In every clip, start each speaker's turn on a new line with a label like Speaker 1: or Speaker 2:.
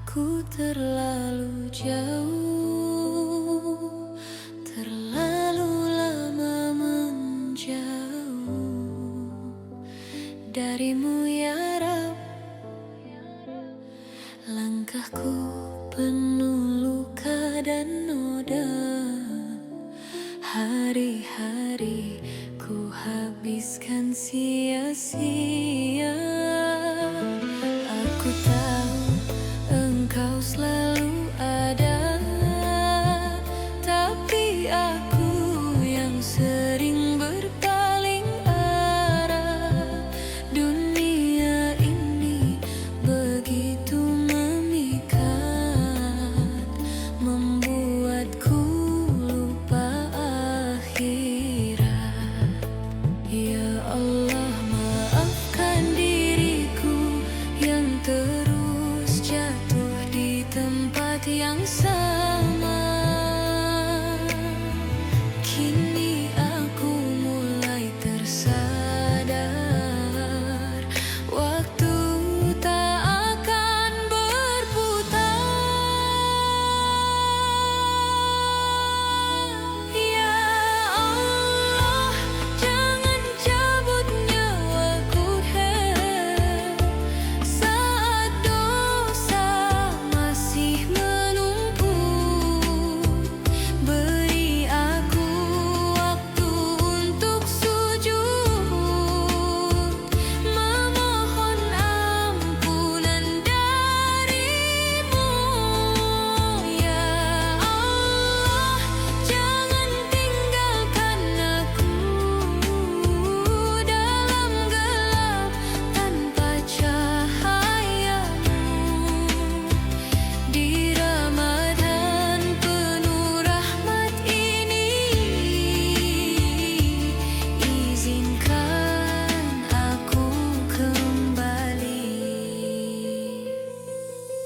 Speaker 1: Aku terlalu jauh, terlalu lama menjauh darimu ya Rab. Langkahku penuh luka dan noda, hari-hari ku habiskan sia-sia. Aku tahu Engkau selalu ada, tapi aku yang sering berpaling arah. Dunia ini begitu memikat, membuatku lupa akhirat. Ya Allah, maafkan diriku yang terus jatuh di tempat yang sama. Kini aku mulai tersadar, waktu tak akan berputar. Ya Allah, jangan cabut nyawaku saat dosa masih menumpuk. Beri aku waktu untuk sujud, memohon ampunan darimu. Ya Allah, jangan tinggalkan aku dalam gelap tanpa cahayamu. Di Ramadan penuh rahmat ini, izinkan aku kembali.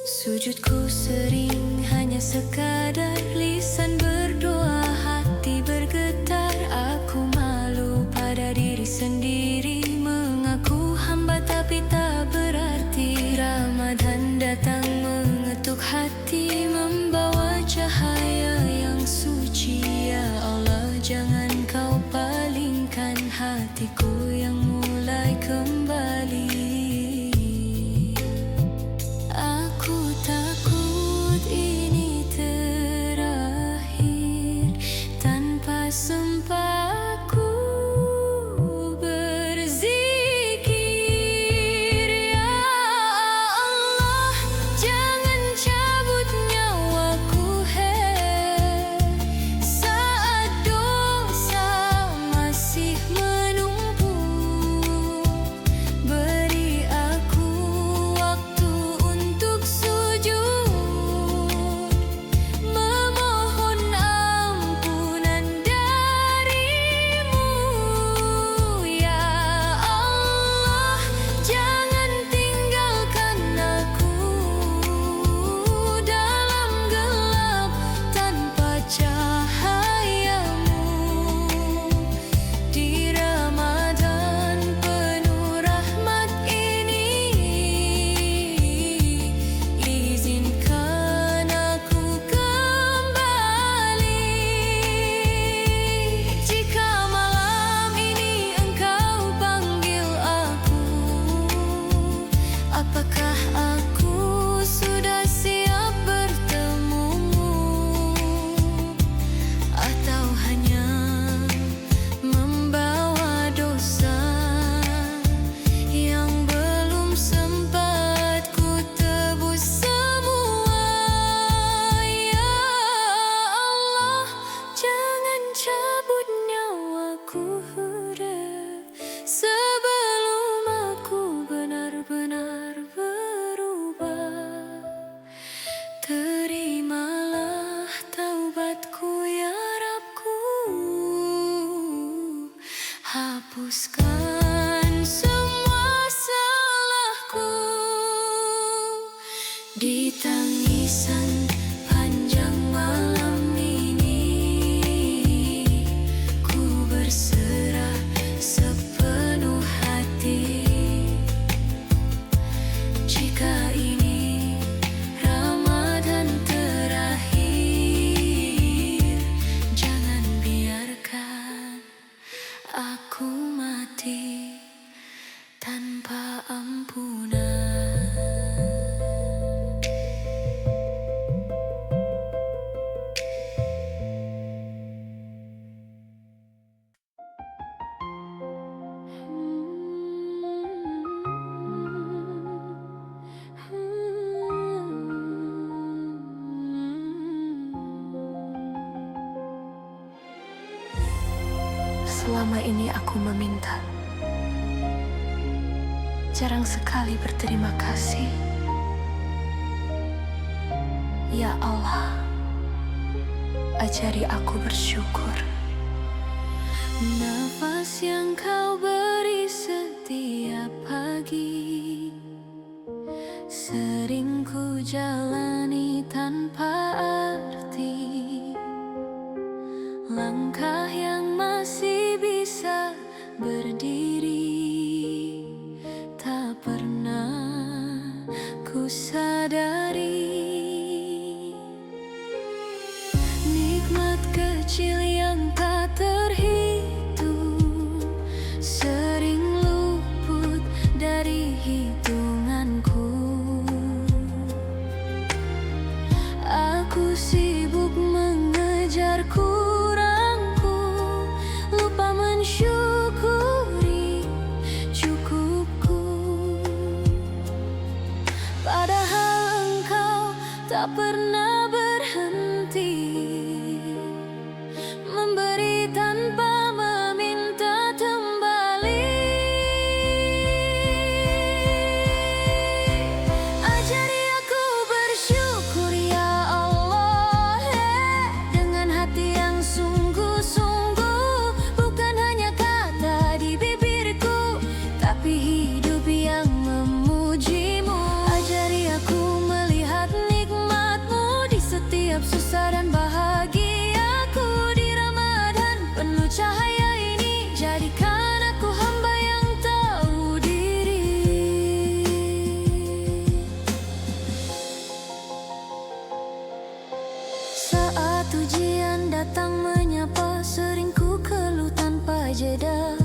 Speaker 1: Sujudku sering hanya sekadar lisan berdoa, hati bergetar. Aku malu pada diri sendiri, mengaku hamba tapi tak berarti. Ramadan datang mengetuk hati, membawa cahaya yang suci. Ya Allah, jangan kau palingkan hatiku yang mulai kembali. Aku takut ini terakhir, tanpa sempat ku berzikir. Ya Allah, jangan cabut nyawaku saat dosa masih menumpuk. Beri aku waktu untuk sujud, memohon ampunan darimu. Ya Allah, jangan tinggalkan aku dalam gelap tanpa cahayamu. Di Ramadan penuh rahmat ini, izinkan aku kembali. Jika malam ini Engkau panggil aku, apakah aku sudah siap bertemumu, atau hanya membawa dosa yang belum sempat ku tebus semua. Ya Allah, jangan cabut nyawaku sebelum aku benar-benar berubah. Terimalah taubatku ya Rabbku, hapuskan semua salahku. Di tangisan panjang malam ini, ku berserah sepenuh hati. Jika ini Ramadan Selama ini aku meminta, jarang sekali berterima kasih. Ya Allah, ajari aku bersyukur. Nafas yang kau beri setiap pagi sering ku jalani tanpa arti. Langkah yang masih bisa berdiri tak pernah ku sadari. Nikmat kecil yang tak terhitung sering luput dari hitunganku. Aku sibuk mengejar kurangku, lupa mensyukuri cukupku. Padahal engkau tak pernah berhenti memberi tanpa meminta kembali. Ajari aku bersyukur ya Allah, dengan hati yang sungguh-sungguh. Bukan hanya kata di bibirku, tapi hidup yang memujimu. Ajari aku melihat nikmat-Mu di setiap susah dan bahagiaku. Di Ramadan penuh cahaya ini, jadikan aku hamba yang tahu diri. Saat ujian datang menyapa, sering ku keluh tanpa jeda.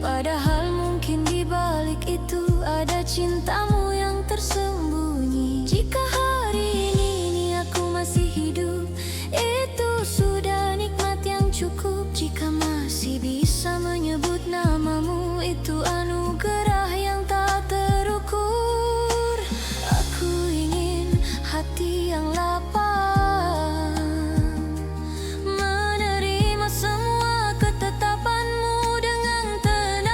Speaker 1: Padahal mungkin di balik itu ada cinta-Mu yang tersembunyi. Jika hari ini aku masih hidup, itu sudah nikmat yang cukup. Jika masih bisa menyebut nama-Mu, itu anugerah yang tak terukur. Aku ingin hati yang lapang menerima semua ketetapan-Mu dengan tenang.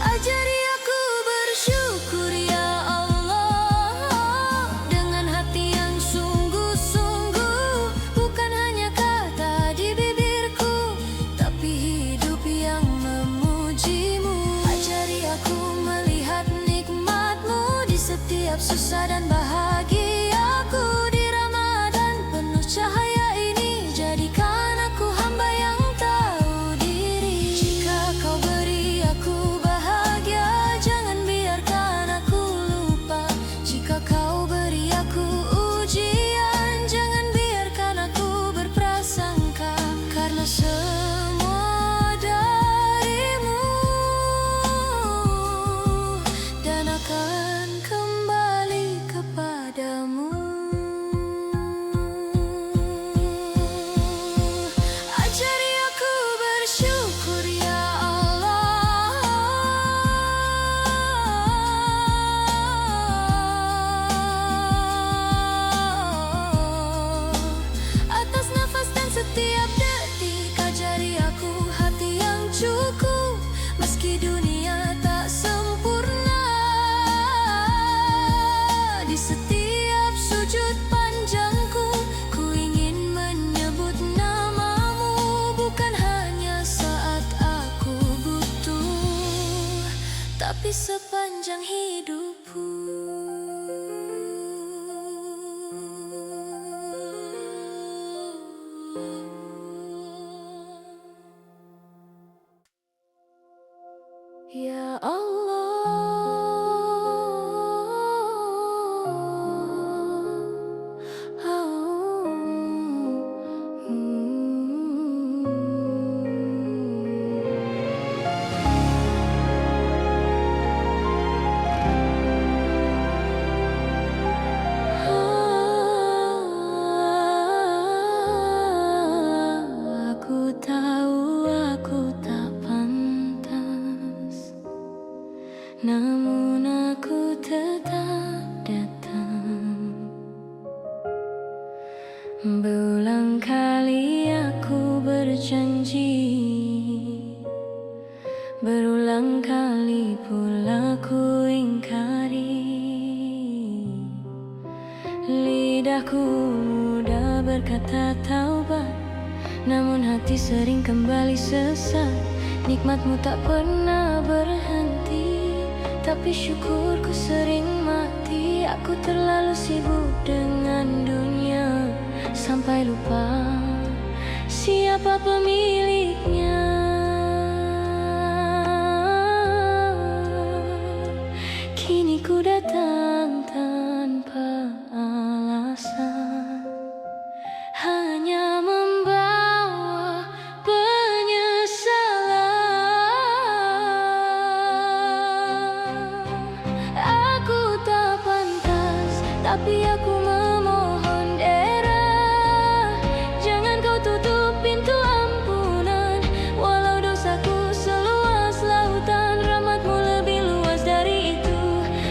Speaker 1: Ajari aku bersyukur ya Allah, dengan hati yang sungguh-sungguh. Bukan hanya kata di bibirku, tapi hidup yang memujimu. Ajari aku melihat nikmat-Mu di setiap susah dan bahagiaku. Di Ramadan penuh cahaya ini, jadikan aku hamba yang tahu diri. Jika Kau beri aku bahagia, jangan biarkan aku lupa. Jika Kau beri aku ujian, jangan biarkan aku berprasangka. Karena semua dari-Mu dan akan kembali kepadamu. Ajari aku bersyukur ya Allah, atas nafas dan setiap detik. Ajari aku hati yang cukup, meski dunia tak sempurna. Di setiap sujud panjangku, ku ingin menyebut nama-Mu. Bukan hanya saat aku butuh, tapi sepanjang hidupku. Ya Aku tahu aku tak pantas, namun aku tetap datang. Berulang kali Lidahku mudah berkata taubat, namun hati sering kembali sesat. Nikmatmu tak pernah berhenti, tapi syukurku sering mati. Aku terlalu sibuk dengan dunia, sampai lupa siapa pemiliknya. Kini ku datang tanpa alasan, hanya membawa penyesalan. Aku tak pantas, tapi aku memohon daerah, jangan kau tutup pintu ampunan. Walau dosaku seluas lautan, rahmatmu lebih luas dari itu.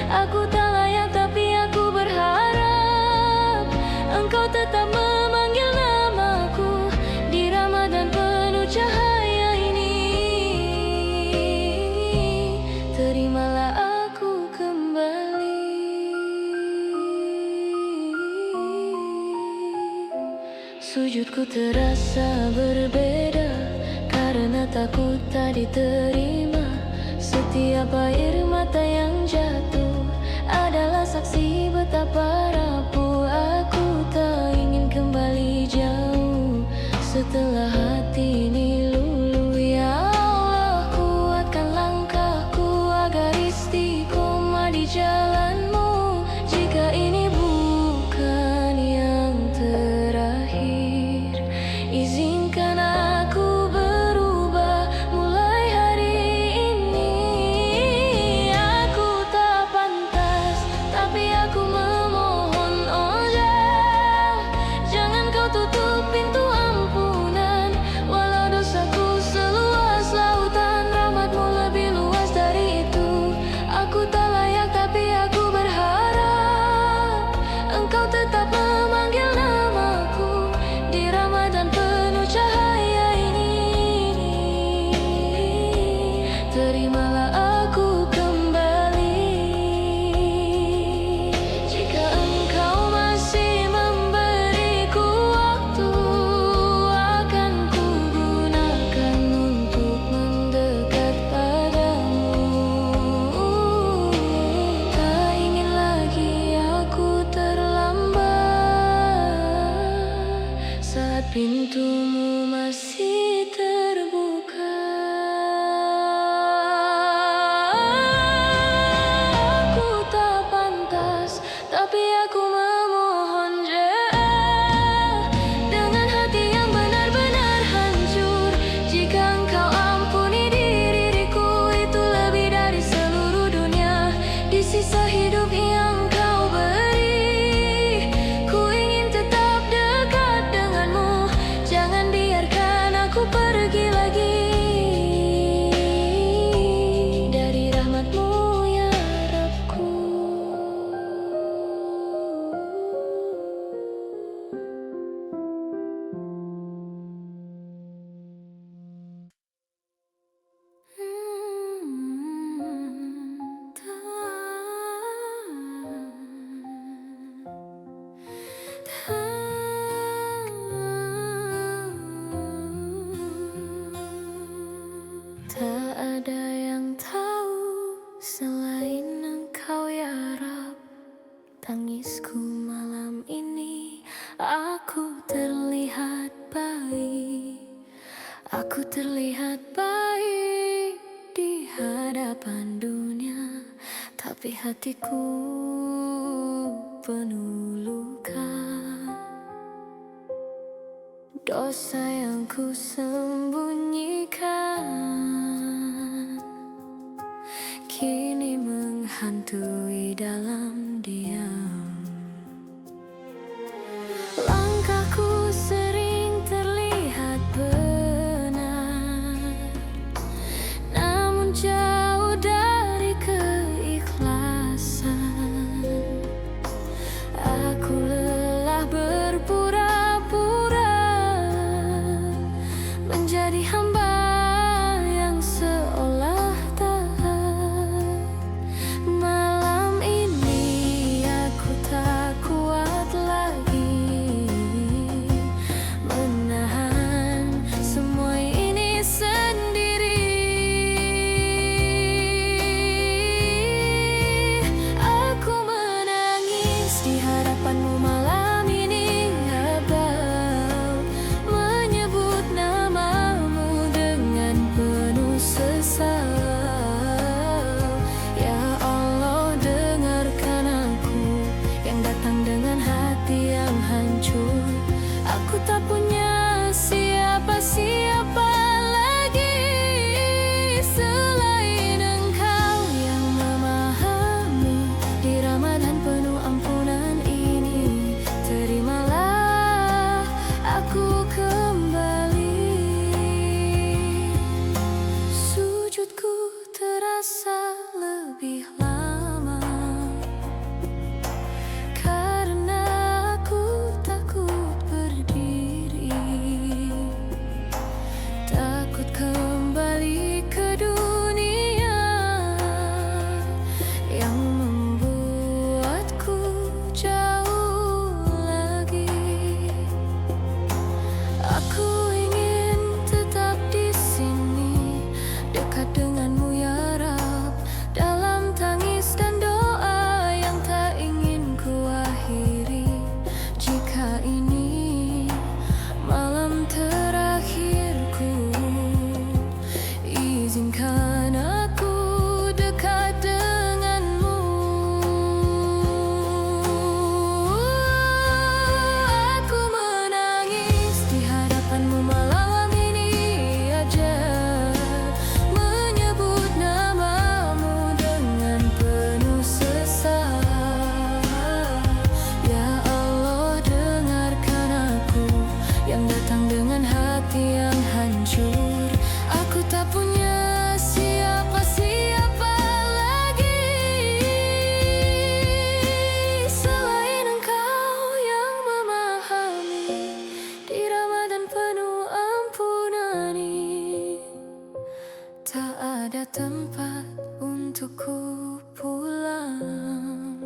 Speaker 1: Aku tak layak, tapi aku berharap Engkau tetap memanggil namaku di Ramadan penuh cahaya ini. Terimalah aku kembali. Sujudku terasa berbeda karena takut tak diterima. Setiap air mata yang jatuh adalah saksi betapa rapuh aku. Tak ingin kembali jauh setelah hati ini luluh. Ya Allah, kuatkan langkahku agar istiqomah di jalanmu. Jika ini bukan yang terakhir, izinkan aku berubah mulai hari ini. Aku tak pantas, tapi aku memohon, oh Jah, jangan kau tutup pintu ampunan. Walau dosaku seluas lautan, rahmatmu lebih luas dari itu. Aku tak layak, tapi aku berharap Engkau tetap memanggil namaku di Ramadan penuh cahaya ini. Terimalah aku kembali. Jika Engkau masih memberiku waktu, akan kugunakan untuk mendekat padamu. Tak ingin lagi aku terlambat saat pintumu masih terbuka. Aku tak pantas, tapi aku memohon Jah, dengan hati yang benar-benar hancur. Jika Engkau ampuni diriku, itu lebih dari seluruh dunia. Di sisa hidup yang Kau beri, ku ingin tetap dekat denganmu. Jangan biarkan aku pergi lagi dari rahmatmu ya Rabbku. Tak ada yang tahu selain Engkau ya Rabb. Tangisku malam ini, aku terlihat baik. Aku terlihat baik di hadapan dunia, tapi hatiku penuh luka. Dosa yang ku sembunyikan kini menghantui dalam diam. Langkahku sering terlihat benar, namun jauh dari keikhlasan. Aku lelah berpura-pura menjadi hamba yang seolah taat. Malam ini aku tak lebih lama, karena aku takut berdiri, takut kembali ke dunia yang membuatku jauh lagi. Aku ingin tetap di sini, dekat denganmu ya Rab, dalam tangis dan doa yang tak ingin ku akhiri. Jika ini malam terakhirku, izinkan aku dekat denganmu. Aku menangis di hadapanmu malam ini aja, menyebut namamu dengan penuh sesak. Ya Allah, dengarkan aku yang datang dengan hati yang hancur. Aku tak punya siapa-siapa lagi selain Engkau yang memahami di Ramadan penuh ampunan ini. Tak ada tempat untukku pulang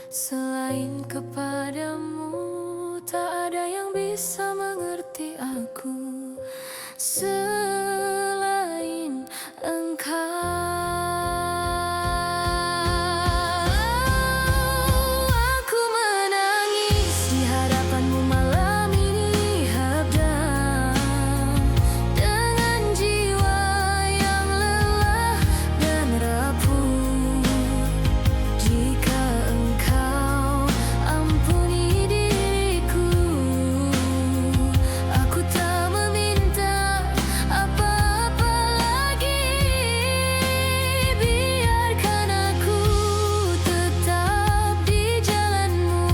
Speaker 1: selain kepadamu. Tak ada yang bisa mengerti aku selain Engkau. Aku menangis di hadapanmu malam ini Habdan, dengan jiwa yang lelah dan rapuh. Jika Engkau ampuni diriku, aku tak meminta apa-apa lagi. Biarkan aku tetap di jalanmu,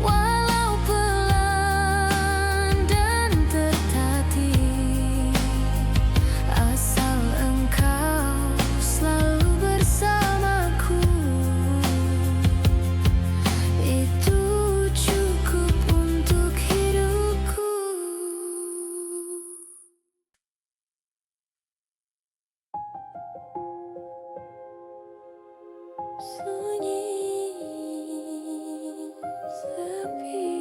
Speaker 1: walau pelan dan tertatih, asal Engkau selalu bersamaku. Itu cukup untuk hidupku. Sunyi, sepi,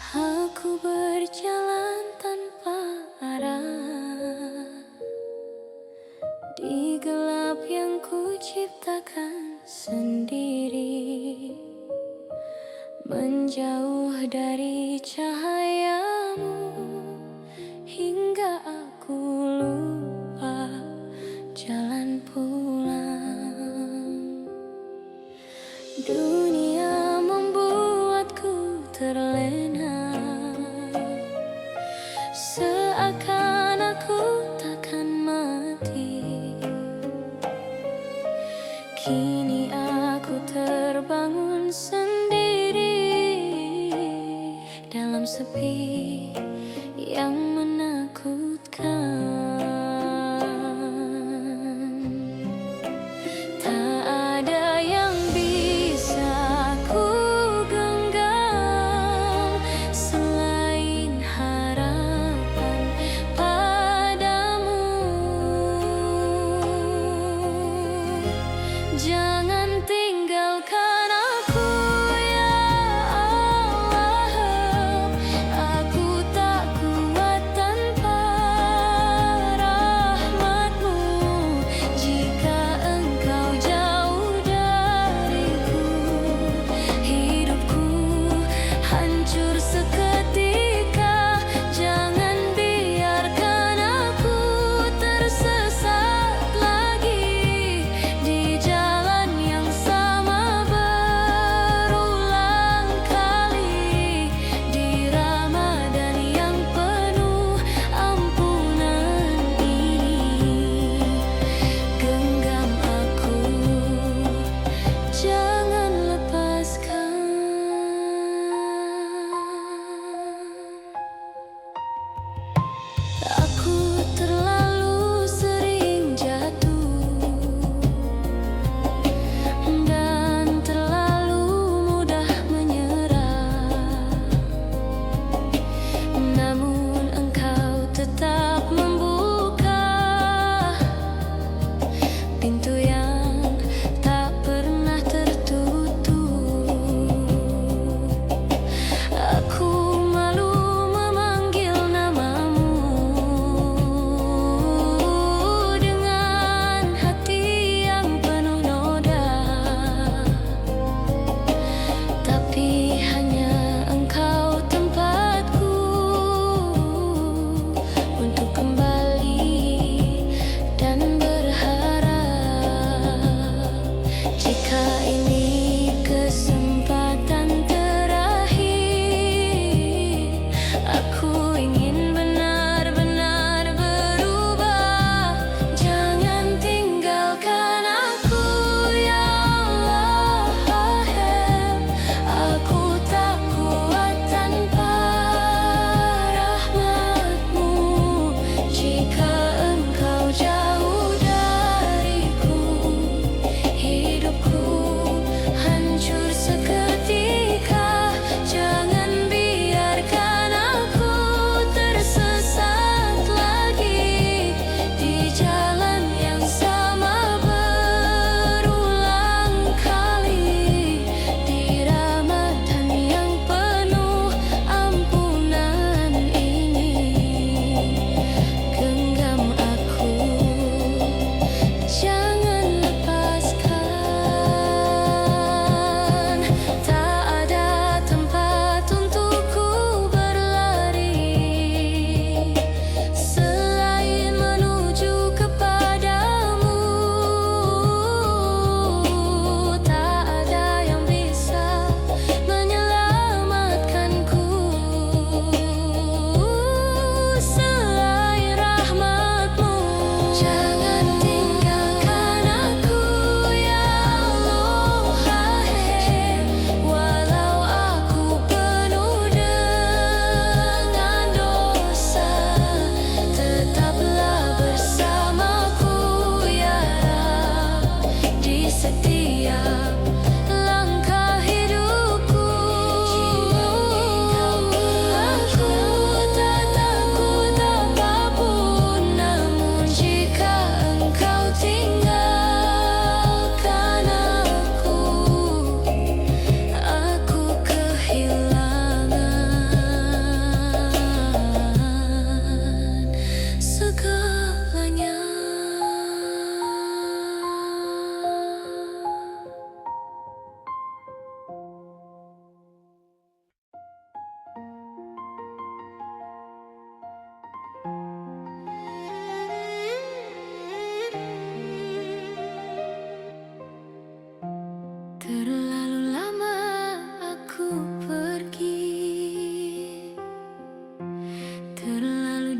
Speaker 1: aku berjalan tanpa arah di gelap yang ku ciptakan sendiri, menjauh dari cahayamu hingga aku lupa jalan pulang. Dunia membuatku terlena, seakan aku takkan mati. Kini aku terbangun sendiri dalam sepi yang menakutkan. Tak ada yang bisa ku genggam selain harapan padamu. Jangan tinggalkan aku ya Allah, aku tak kuat tanpa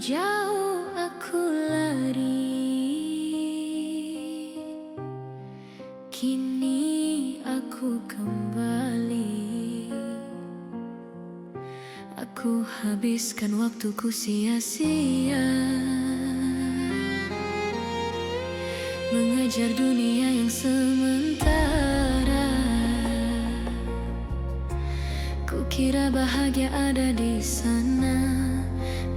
Speaker 1: jauh aku lari, kini aku kembali. Aku habiskan waktuku sia-sia mengejar dunia yang sementara. Kukira bahagia ada di sana,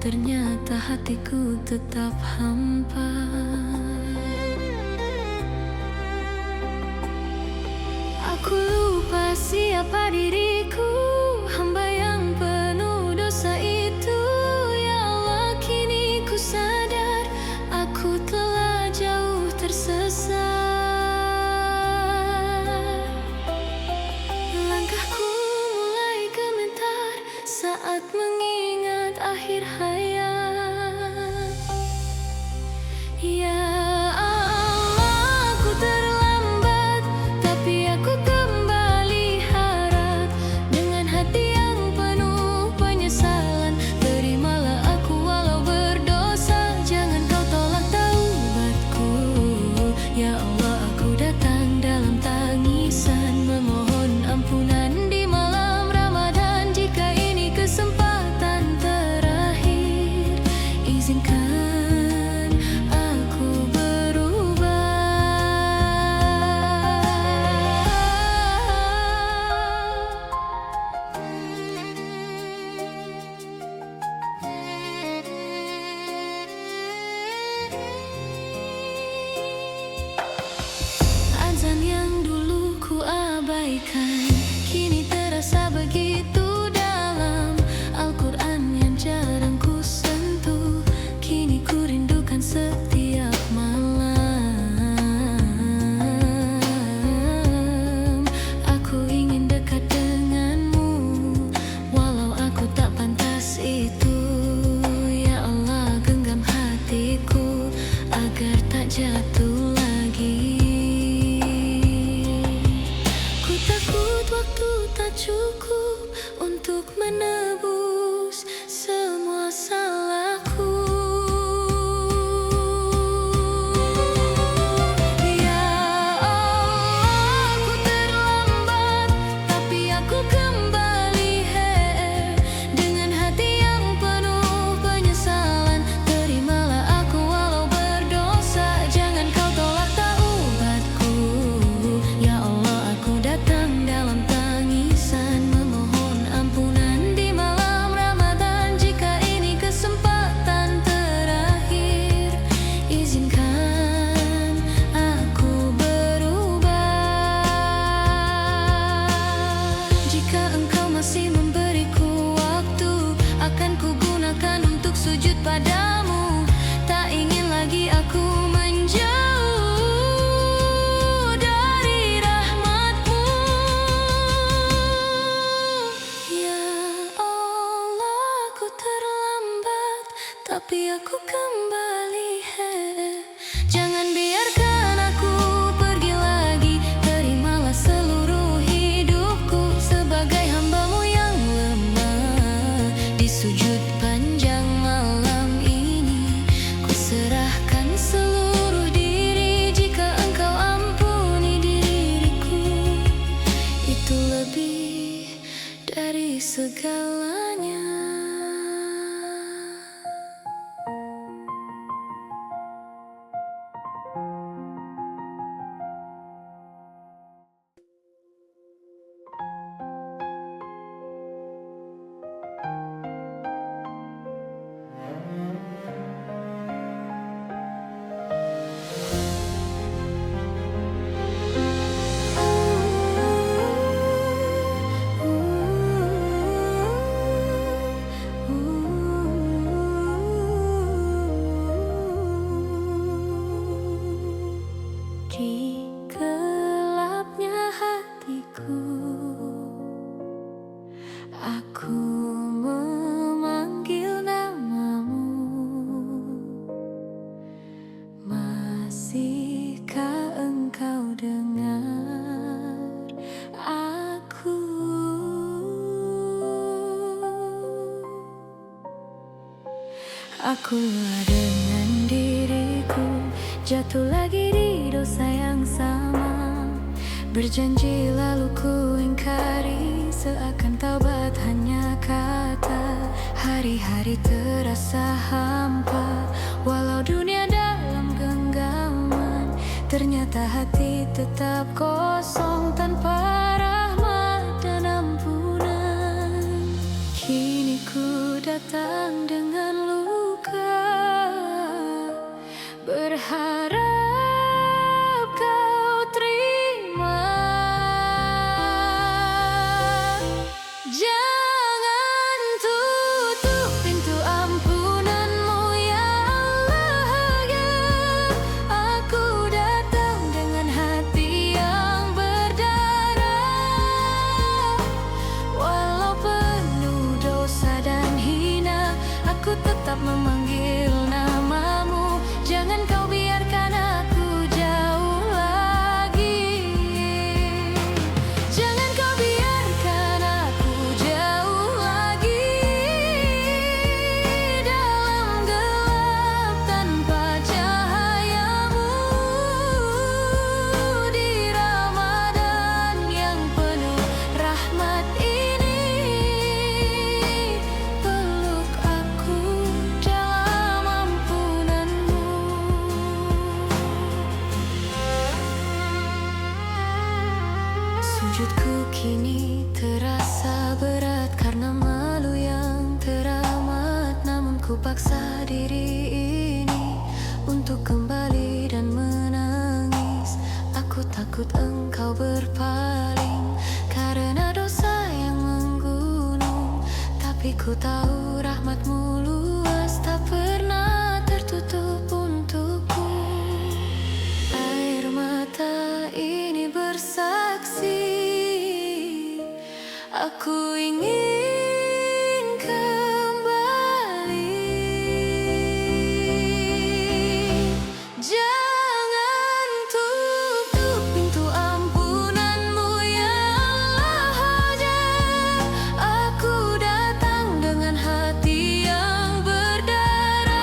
Speaker 1: ternyata hatiku tetap hampa. Aku lupa siapa diriku, hamba yang penuh dosa itu. Ya Allah, kini ku sadar aku telah jauh tersesat. Langkahku mulai gemetar saat mengingat akhir hayat. Ya Allah, aku terlambat, tapi aku kembali harap. Dengan hati yang penuh penyesalan, terimalah aku walau berdosa. Jangan kau tolak taubatku. Ya Allah, aku datang dalam tangisan, memohon ampunan di malam Ramadan. Jika ini kesempatan terakhir, izinkan aku berubah. Azan yang dulu ku abaikan, kini terasa begitu dalam. Al-Quran yang jarang ku sentuh, kini ku rindukan setiap malam. Aku ingin dekat denganmu, walau aku tak pantas itu. Ya Allah, genggam hatiku agar tak jatuh lagi. Ku takut waktu tak cukup untuk menebus semua salahku. Ya Allah, aku terlambat, tapi aku kembali. Dengan hati yang penuh penyesalan, terimalah aku walau berdosa. Jangan kau tolak taubatku. Ya Allah, aku datang dalam tangisan, memohon ampunan di malam Ramadan. Jika ini kesempatan terakhir, izinkan aku berubah. Jika engkau masih memberiku waktu, akan kugunakan untuk sujud padamu. Tak ingin lagi aku menjauh dari rahmat-Mu. Ya Allah, aku terlambat, tapi aku kembali. Jangan biarkan aku pergi lagi. Terimalah seluruh hidupku sebagai hamba-Mu yang lemah. Di sujud panjang malam ini, ku serahkan seluruh diri. Jika Engkau ampuni diriku, itu lebih dari segalanya. Akulah dengan diriku, jatuh lagi di dosa yang sama. Berjanji lalu ku ingkari, seakan taubat hanya kata. Hari-hari terasa hampa, walau dunia dalam genggaman. Ternyata hati tetap kosong tanpa rahmat dan ampunan. Kini ku datang dengan luka, berharap kau terima. Jangan tutup pintu ampunanmu ya Allah ya. Aku datang dengan hati yang berdarah. Walau penuh dosa dan hina, aku tetap memanggil namamu. Jangan kau biarkan aku jauh lagi. Jangan kau biarkan aku jauh lagi dalam gelap tanpa cahayamu. Di Ramadan yang penuh rahmat ini, peluk aku dalam ampunanmu. Sujudku kini terasa berat karena malu yang teramat. Namun ku paksa diri ini untuk kembali dan menangis. Aku takut engkau berpaling karena dosa yang menggunung. Tapi ku tahu rahmatmu luas, tak pernah tertutup untukku. Air mata ini bersaksi, aku ingin kembali. Jangan tutup pintu ampunanmu ya Allah. Aku datang dengan hati yang berdarah.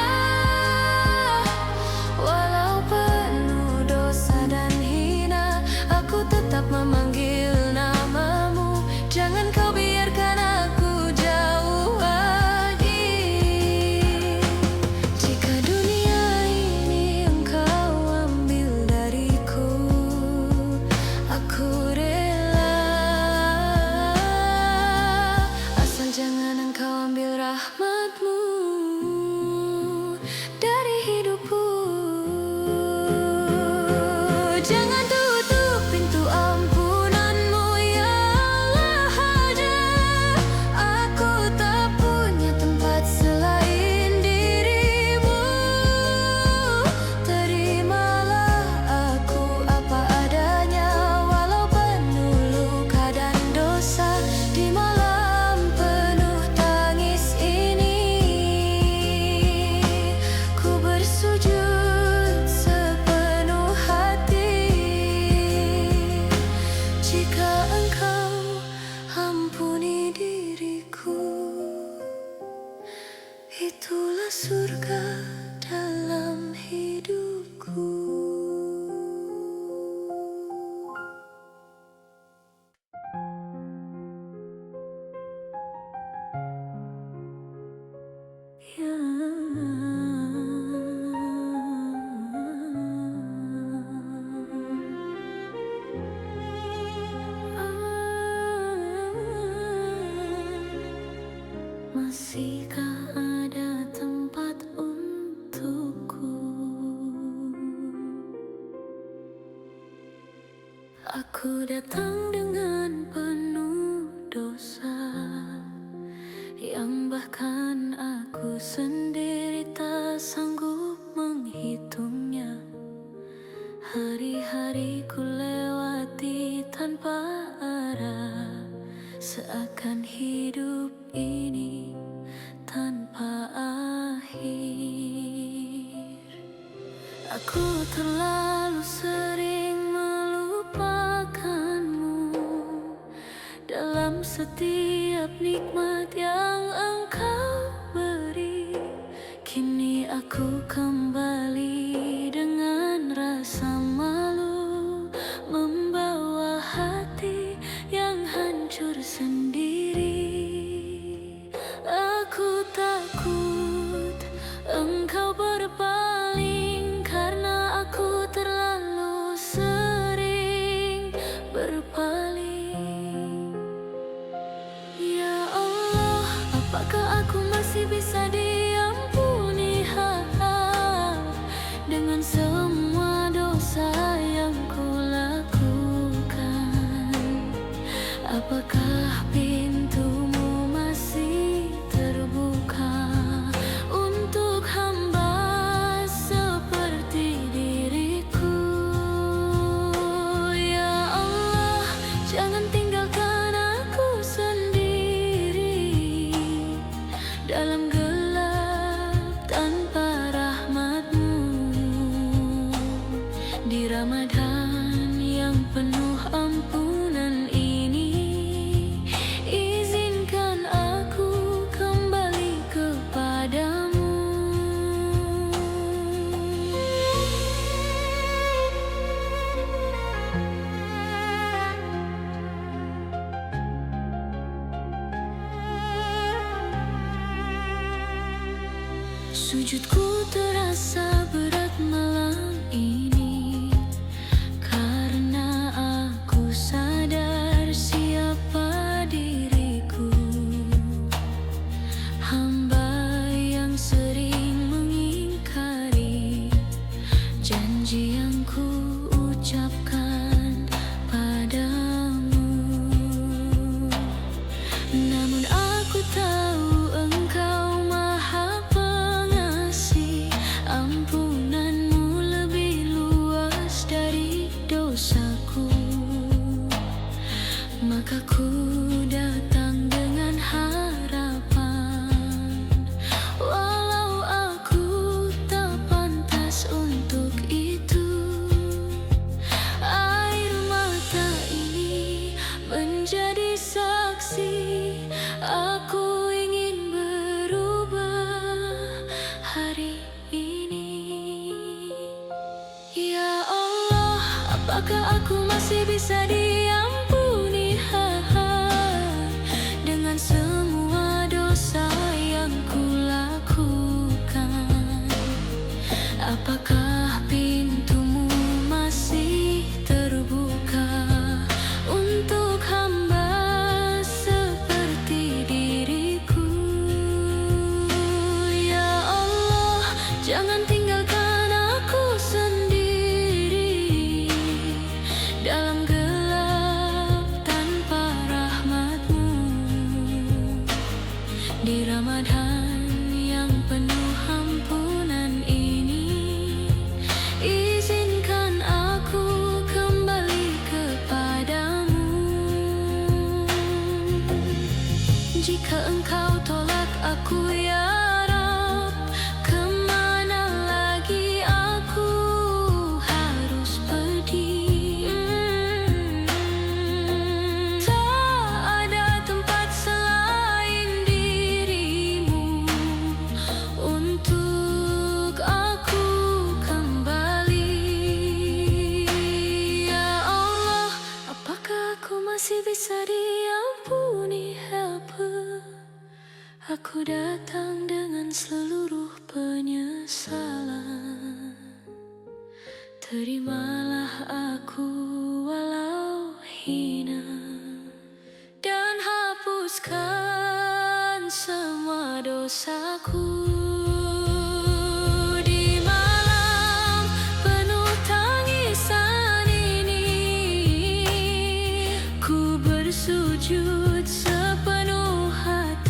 Speaker 1: Walau penuh dosa dan hina, aku tetap memanggil namamu. Jangan kau biarkan aku jauh lagi. Jika dunia ini engkau ambil dariku, aku rela. Asal jangan engkau ambil rahmatmu dari hidupku. Jangan tutup pintu ampunanmu ya Allah. Aku tak punya tempat selain dirimu. Terimalah aku apa adanya, walau penuh luka dan dosa. Di malam penuh tangis ini, ku bersujud sepenuh hati. Jika engkau ampuni diriku, itulah surga dalam hidupku. Ya. Masihkah ada tempat untukku? Aku datang dengan penuh dosa, yang bahkan aku sendiri tak sanggup menghitungnya. Hari-hari ku lewati tanpa arah, seakan hidup ini tanpa akhir. Aku terlalu sering melupakanmu dalam setiap nikmat yang engkau beri. Kini kembali dengan rasa malu, membawa hati yang hancur sendiri. Aku takut engkau berpaling karena aku terlalu sering berpaling. Ya Allah, apakah aku masih bisa diampuni dengan semua dosa yang kulakukan? Apakah pintumu masih terbuka untuk hamba seperti diriku? Ya Allah, jangan tinggalkan aku sendiri dalam gelap tanpa rahmat-Mu. Di Ramadan yang penuh ampunan ini, izinkan aku kembali kepadamu. Sujudku terasa berat malam ini karena aku sadar siapa diriku. Hamba yang sering mengingkari janji yang ku ucapkan padamu. Namun aku tahu Engkau Maha Pengasih, ampunan-Mu lebih luas dari dosaku. Maka ku datang dengan harapan, walau aku tak pantas untuk itu. Air mata ini menjadi saksi, aku ingin berubah hari ini. Ya Allah, apakah aku masih bisa diampuni dengan semua dosa yang kulakukan? Apakah pintumu masih terbuka untuk hamba seperti diriku? Ya Allah, jangan tinggalkan aku sendiri dalam gelap tanpa rahmat-Mu. Di Ramadan yang penuh ampunan ini, izinkan aku kembali kepadamu. Jika Engkau tolak aku ya Rab, kemana lagi aku harus pergi? Tak ada tempat selain dirimu untuk aku kembali. Ya Allah, apakah aku masih bisa diampuni? Aku datang dengan seluruh penyesalan. Terimalah aku walau hina, dan hapuskan semua dosaku. Di malam penuh tangisan ini, ku bersujud sepenuh hati.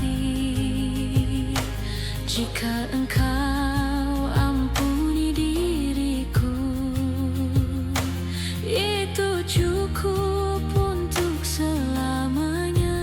Speaker 1: Jika Engkau ampuni diriku, itu cukup untuk selamanya.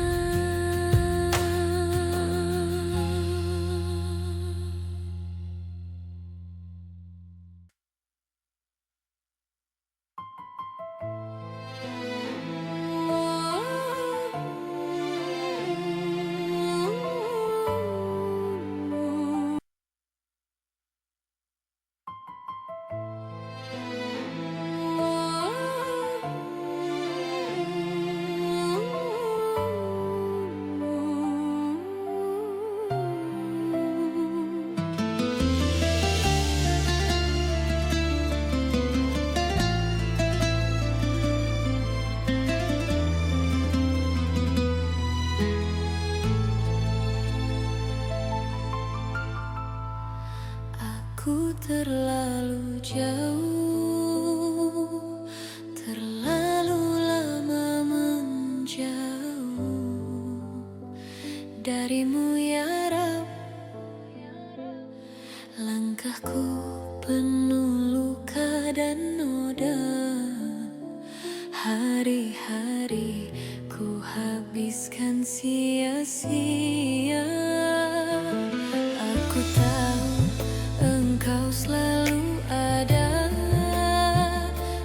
Speaker 1: Aku terlalu jauh, terlalu lama menjauh darimu ya Rab. Langkahku penuh luka dan noda, hari-hari ku habiskan sia-sia. Aku tahu engkau selalu ada,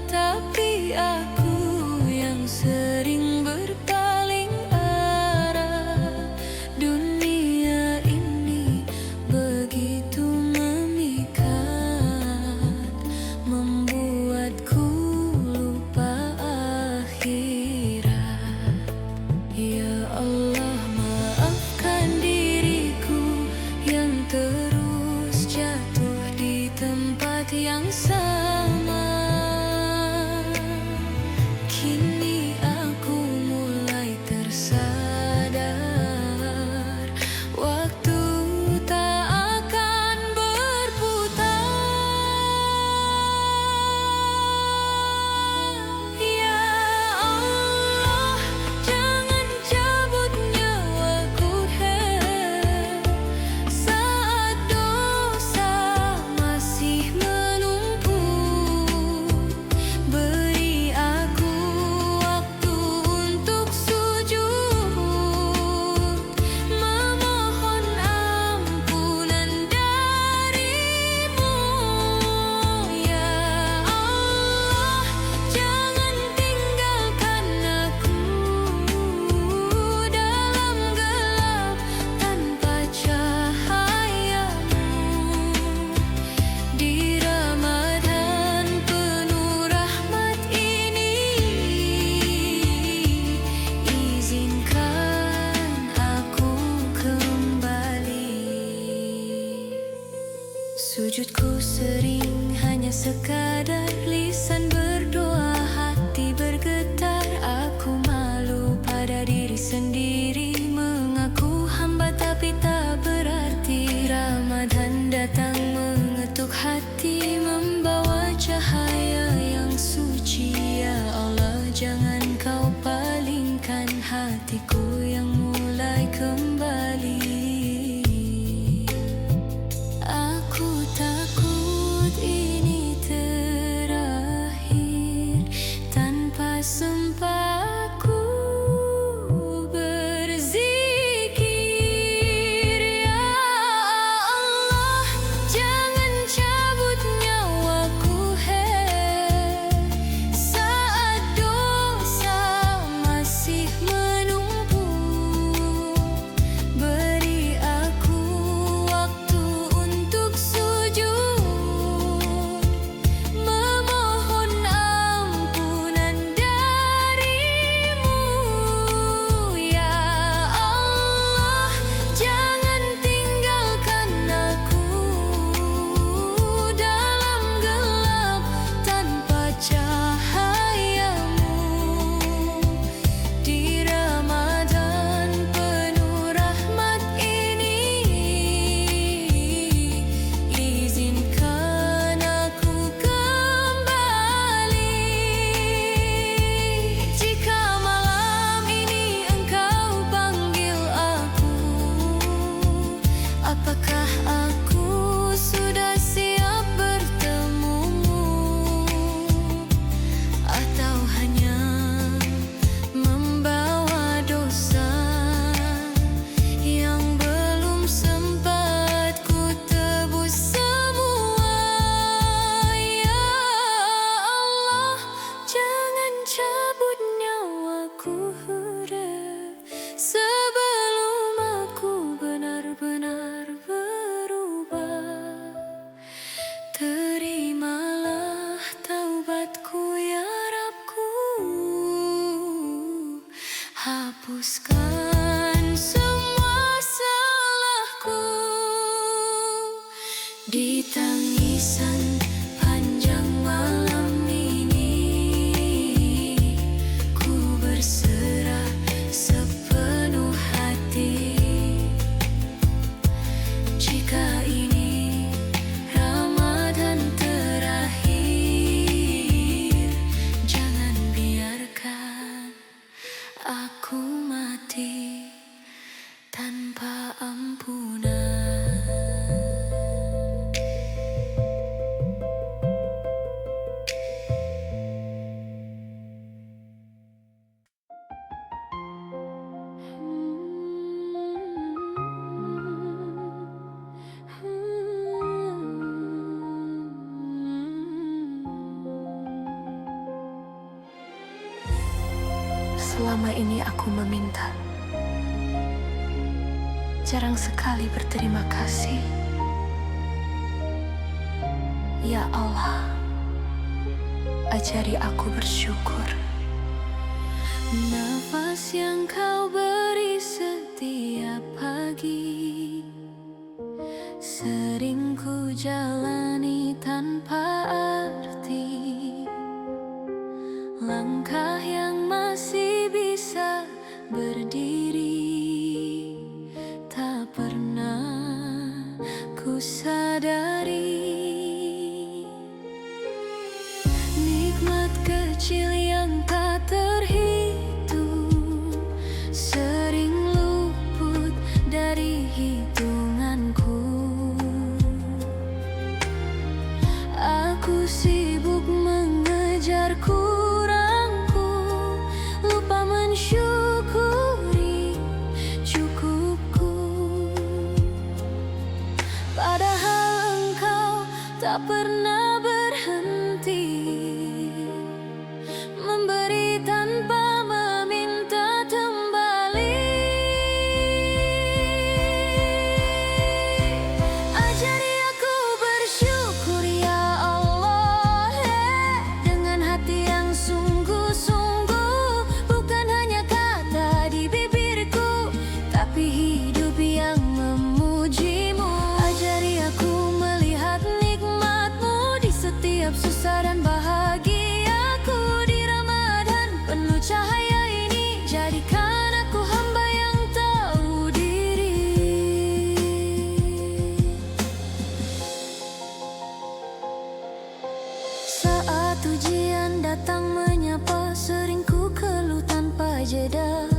Speaker 1: tapi aku yang sering berpaling arah. Dunia ini begitu memikat, membuatku lupa akhirat. Ya Allah, maafkan diriku yang terus jatuh di tempat yang sama. Kini aku mulai tersadar, waktu tak akan berputar. Ya Allah, jangan cabut nyawaku saat dosa masih menumpuk. Beri aku waktu untuk sujud, memohon ampunan darimu. Ya Allah, jangan tinggalkan aku dalam gelap tanpa cahayamu. Di Ramadan penuh rahmat ini, izinkan aku kembali. Sujudku sering hanya sekadar lisan berdoa, hati bergetar. Aku malu pada diri sendiri, mengaku hamba tapi tak berarti. Ramadan datang mengetuk hati, membawa cahaya yang suci. Ya Allah, jangan kau palingkan hatiku yang mulai kembali. Aku takut ini terakhir, tanpa sempat ku berzikir. Ya Allah, jangan cabut nyawaku saat dosa masih menumpuk. Beri aku waktu untuk sujud, memohon ampunan darimu. Ya Allah, jangan tinggalkan aku dalam gelap tanpa cahayamu. Di Ramadan penuh rahmat ini, izinkan aku kembali. Jika malam ini engkau panggil aku, apakah aku sudah siap bertemumu, atau hanya membawa dosa yang belum sempat ku tebus semua. Ya Allah, jangan cabut nyawaku sebelum aku benar-benar berubah. Terimalah taubatku ya Rabbku, hapuskan semua salahku. Di tangisan panjang malam ini, ku berserah sepenuh hati. Jika ini Ramadan Selama ini aku meminta, jarang sekali berterima kasih. Ya Allah, ajari aku bersyukur. Nafas yang kau beri setiap pagi sering ku jalani tanpa arti. Langkah yang masih bisa berdiri tak pernah ku sadari. Nikmat kecil yang tak terhitung sering luput dari hitunganku. Aku sibuk mengejar kurangku, lupa mensyukuri cukupku. Padahal engkau tak pernah berhenti memberi tanpa meminta kembali. Ajari aku bersyukur ya Allah, dengan hati yang sungguh-sungguh, bukan hanya kata di bibirku, tapi hidup yang memujimu. Ajari aku melihat nikmat-Mu di setiap susah dan bahagiaku. Di Ramadan penuh cahaya ini, jadikan aku hamba yang tahu diri. Saat ujian datang menyapa, sering ku keluh tanpa jeda.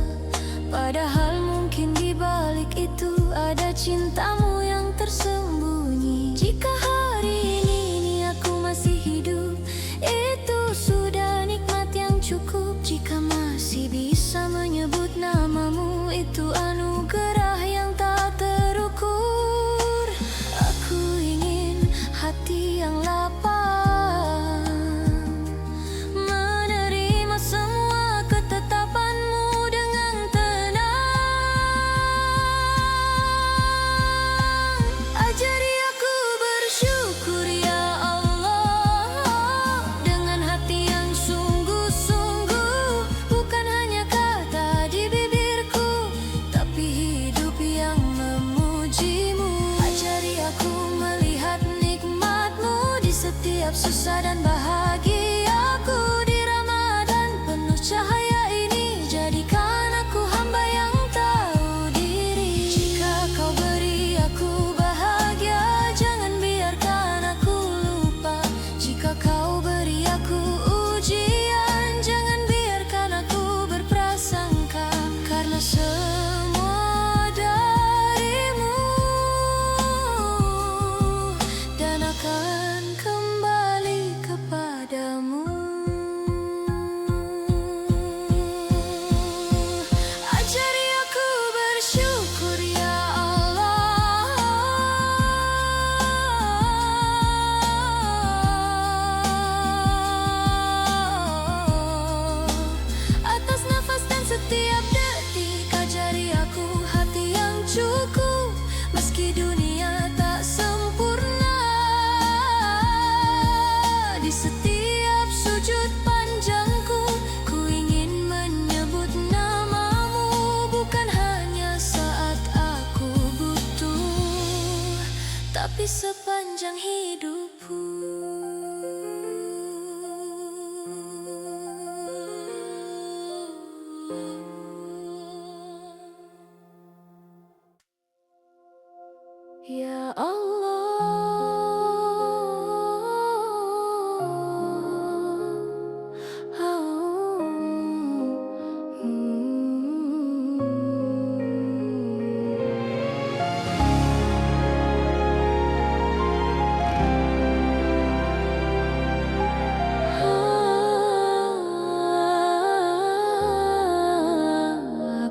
Speaker 1: Padahal mungkin di balik itu ada cinta-Mu yang tersembunyi. Jika hari ini aku masih hidup, itu sudah nikmat yang cukup. Jika masih bisa menyebut nama-Mu, itu anugerah yang tak terukur. Aku ingin hati yang lapang menerima semua ketetapan-Mu dengan tenang. Ajari aku bersyukur ya Allah, dengan hati yang sungguh-sungguh, bukan hanya kata di bibirku, tapi hidup yang memuji-Mu. Ajari aku melihat nikmat-Mu di setiap susah dan bahagiaku. Di Ramadan penuh cahaya ini, jadikan aku hamba yang tahu diri. Jika Kau beri aku bahagia, jangan biarkan aku lupa. Jika Kau beri aku ujian, jangan biarkan aku berprasangka. Karena semua dari-Mu dan akan kembali kepadamu. Ajari aku bersyukur ya Allah, atas nafas dan setiap detik. Ajari aku hati yang cukup, meski dunia tak sempurna. Di setiap sujud panjangku, ku ingin menyebut nama-Mu, bukan hanya saat aku butuh, tapi sepanjang hidupku. Ya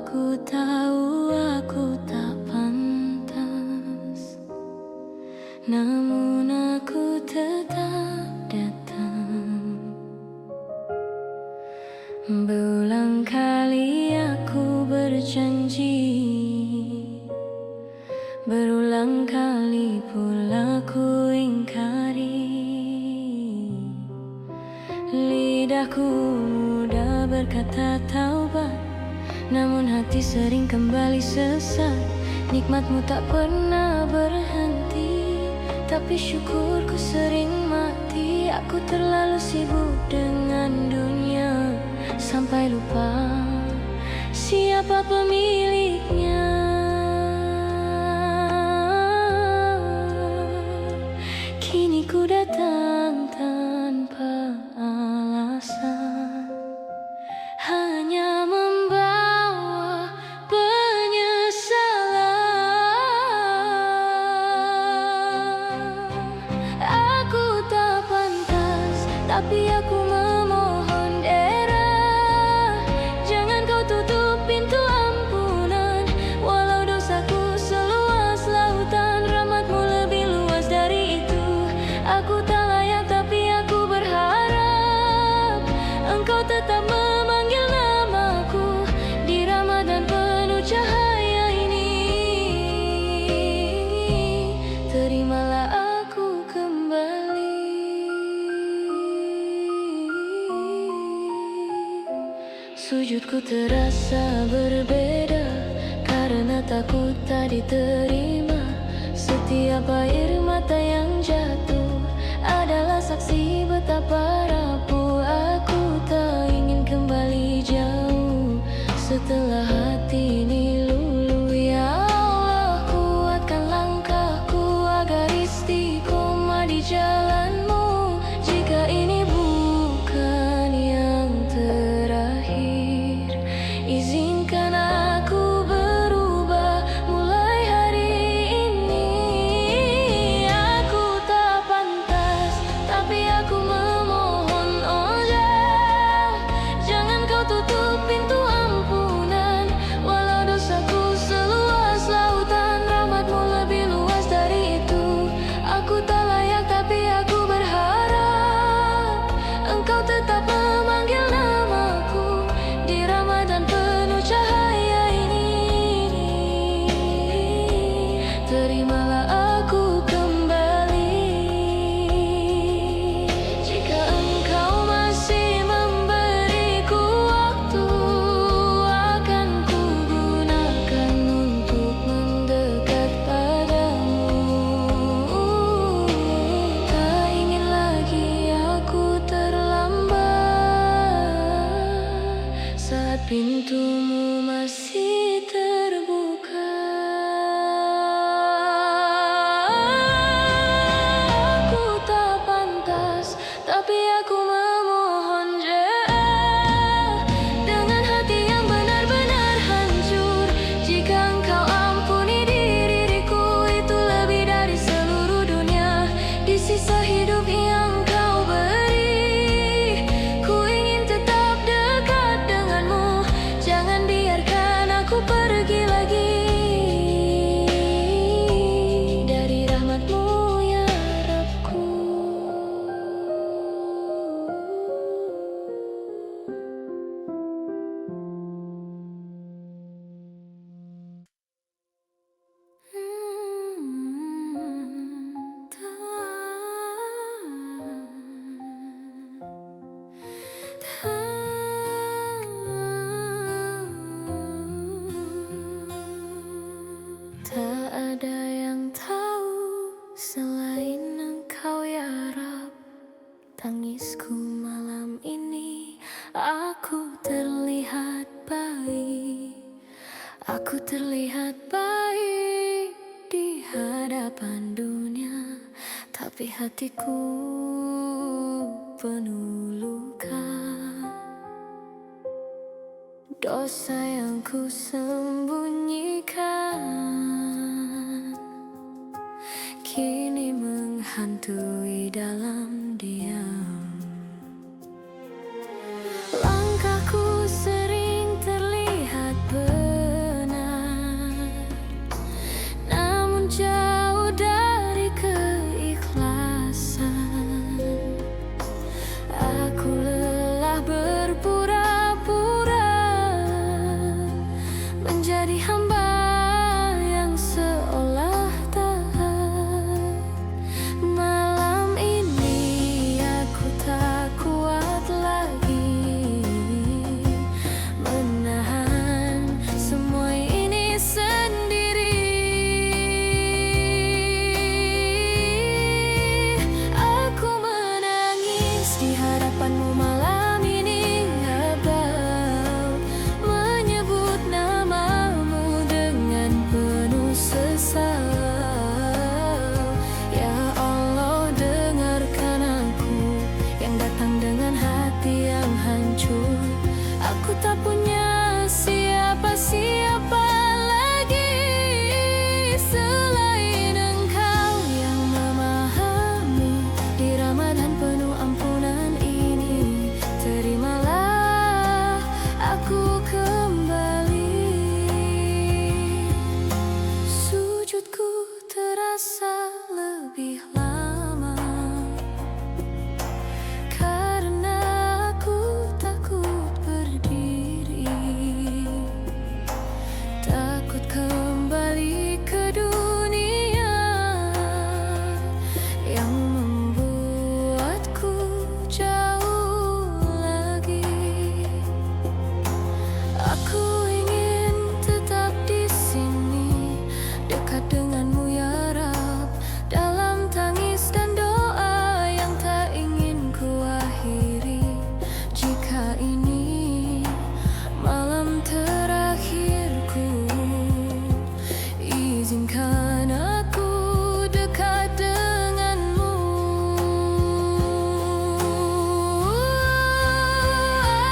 Speaker 1: Aku tahu aku tak pantas, namun aku tetap datang. Berulang kali telah ku ingkari. Lidahku mudah berkata taubat, namun hati sering kembali sesat. Nikmatmu tak pernah berhenti, tapi syukurku sering mati. Aku terlalu sibuk dengan dunia, sampai lupa siapa pemiliknya. Kini ku datang tanpa alasan, hanya membawa penyesalan. Aku tak pantas, tapi aku memohon daerah, jangan kau tutup pintu ampunan. Walau dosaku seluas lautan, rahmatmu lebih luas dari itu. Aku tak layak, tapi aku berharap Engkau tetap memanggil namaku di Ramadan penuh cahaya ini. Terimalah aku kembali. Sujudku terasa berbeda karena takut tak diterima. Setiap air mata yang jatuh adalah saksi betapa rapuh aku. Tak ingin kembali jauh setelah hati ini luluh. Ya Allah, kuatkan langkahku agar istiqomah di jalanmu. Jika ini bukan yang terakhir, izinkan aku berubah mulai hari ini. Aku tak pantas, tapi aku memohon, oh jangan kau tutup pintu ampunan. Walau dosaku seluas lautan, rahmatmu lebih luas dari itu. Aku tak layak, tapi aku berharap Engkau tetap memanggil namaku di Ramadan penuh cahaya ini. Terimalah aku kembali. Jika Engkau masih memberiku waktu, akan ku gunakan untuk mendekat padamu. Tak ingin lagi aku terlambat saat pintumu masih terbuka. Aku tak pantas, tapi aku memohon dengan hati yang benar-benar hancur. Jika Engkau ampuni diriku, itu lebih dari seluruh dunia. Di sisa hidup yang Kau beri, ku ingin tetap dekat denganmu. Jangan biarkan aku pergi lagi dari rahmat-Mu ya Rabbku. Tak ada yang tahu selain Engkau ya Rabb. Tangisku malam ini, aku terlihat baik. Aku terlihat baik di hadapan dunia, tapi hatiku penuh luka. Dosa yang ku sembunyikan kini menghantui dalam diam. Langkahku sering terlihat benar, namun jauh dari keikhlasan. Aku lelah berpura-pura menjadi hamba yang seolah taat. lebih lama, karena aku takut berdiri, takut kembali ke dunia yang membuatku jauh lagi. Aku ingin tetap di sini, dekat denganmu ya Rab, dalam tangis dan doa yang tak ingin ku akhiri. Jika ini malam terakhirku, izinkan aku dekat denganmu.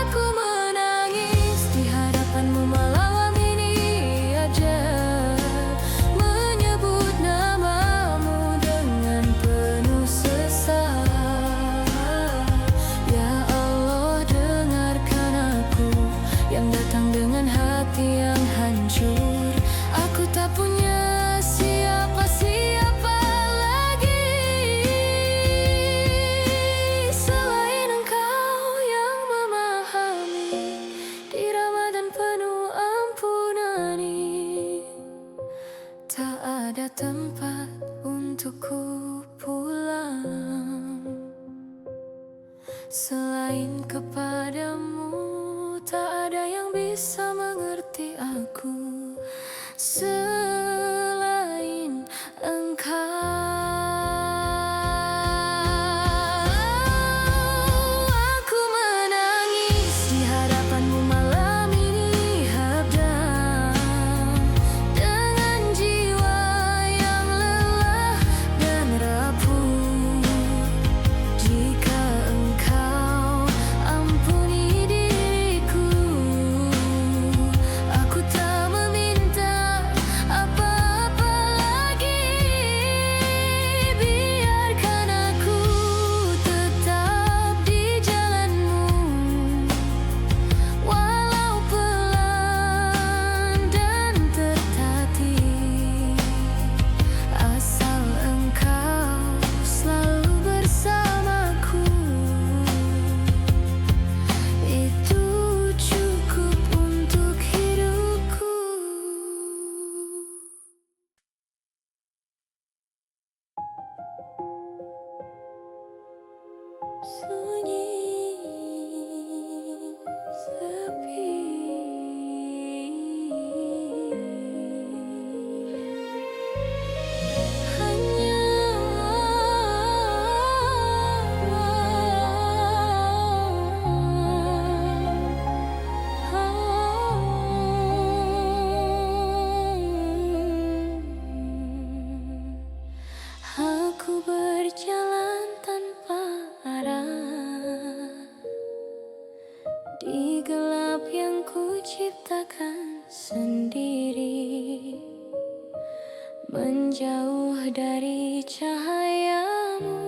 Speaker 1: Aku menangis di hadapanmu malam ini aja, menyebut namamu dengan penuh sesak. Ya Allah, dengarkan aku yang datang dengan hati yang hancur. Aku tak punya siapa-siapa lagi selain Engkau yang memahami di Ramadan penuh ampunan ini. Tak ada tempat untukku pulang selain kepadamu. Tak ada yang bisa mengerti aku selain Engkau. Aku menangis di hadapanmu malam ini hadam, dengan jiwa yang lelah dan rapuh. Jika Engkau ampuni diriku, aku tak meminta apa-apa lagi. Biarkan aku tetap di jalanmu, walau pelan dan tertatih, asal Engkau selalu bersamaku. Itu cukup untuk hidupku. Sunyi, sepi, aku berjalan tanpa arah di gelap yang ku ciptakan sendiri, menjauh dari cahayamu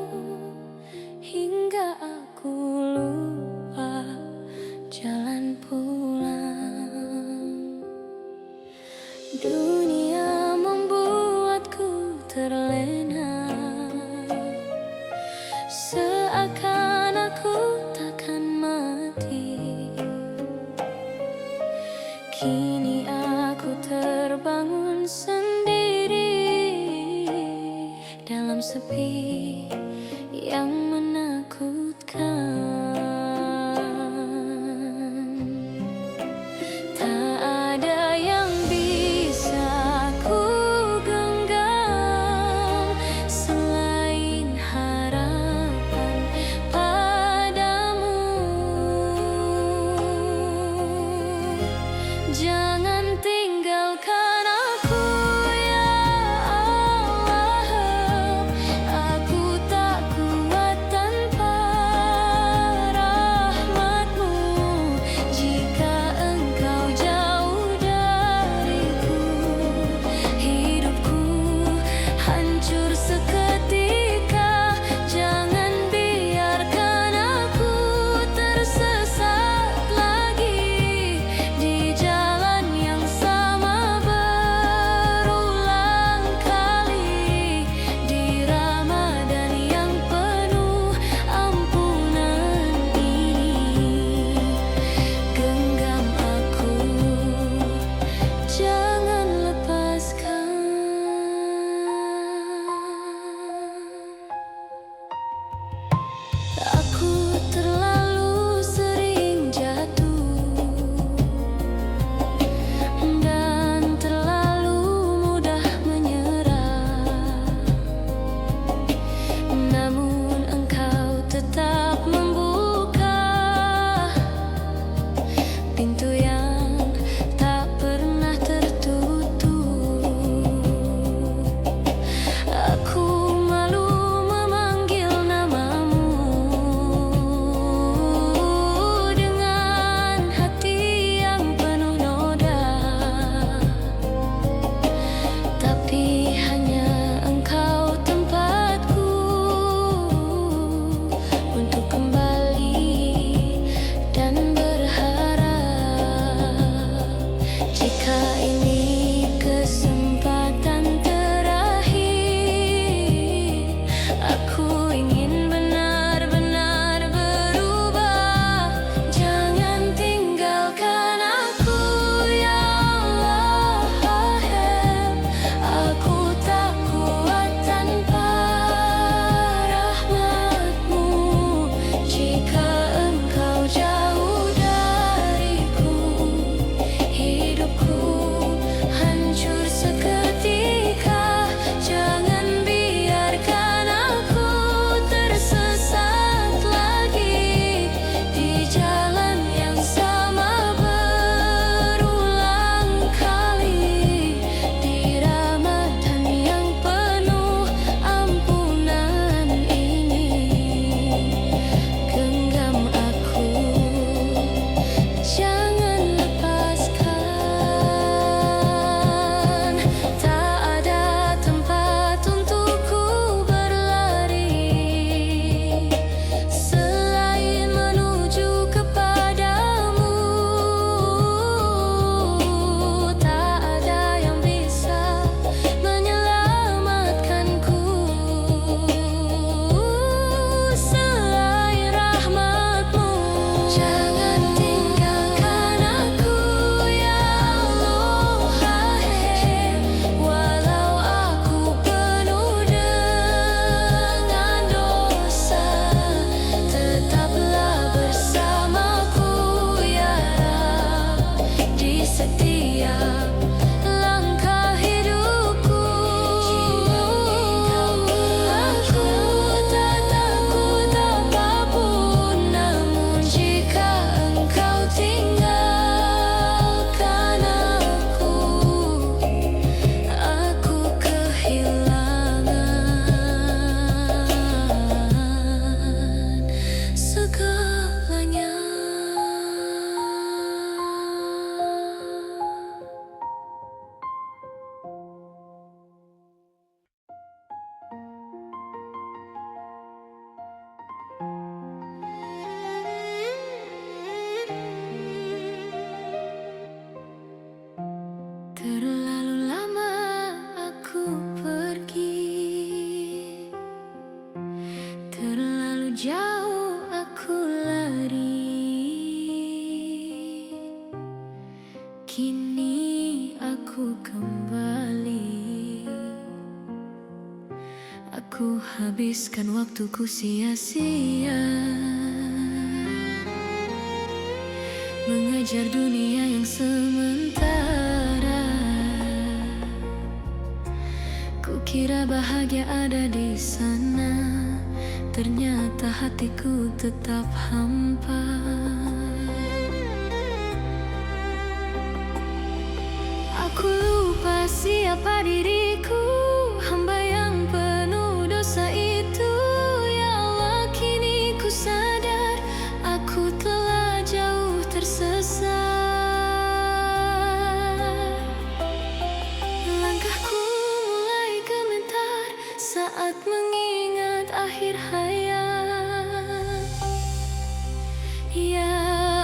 Speaker 1: hingga aku lupa jalan pulang. Dunia membuatku terlena, seakan aku takkan mati. Kini aku terbangun sendiri dalam sepi yang menakutkan. Tak ada yang bisa ku genggam selain harapan padamu. Jangan tinggalkan aku ya Allah, aku tak kuat tanpa jauh aku lari, kini aku kembali. Aku habiskan waktuku sia-sia mengejar dunia yang sementara. Kukira bahagia ada di sana, ternyata hatiku tetap hampa. Aku lupa siapa diriku, hamba yang penuh dosa itu. Ya Allah, kini ku sadar aku telah jauh tersesat. Langkahku mulai gemetar saat mengingat akhir hayat. Ya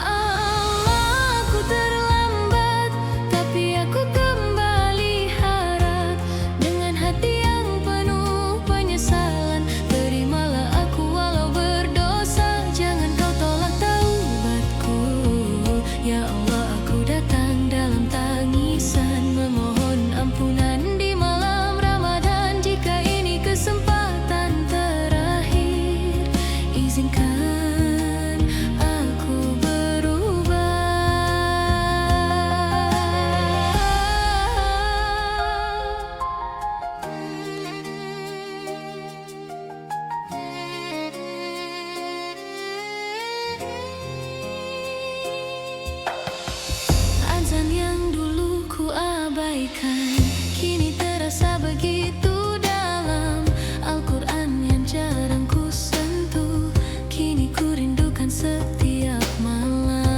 Speaker 1: Allah, aku terlambat, tapi aku kembali harap. Dengan hati yang penuh penyesalan, terimalah aku walau berdosa. Jangan kau tolak taubatku. Ya Allah, aku datang dalam tangisan, memohon ampunan di malam Ramadan. Jika ini kesempatan terakhir, izinkan aku berubah. Azan yang dulu ku abaikan, kini terasa begitu dalam. Al-Quran yang jarang ku sentuh, kini ku rindukan setiap malam.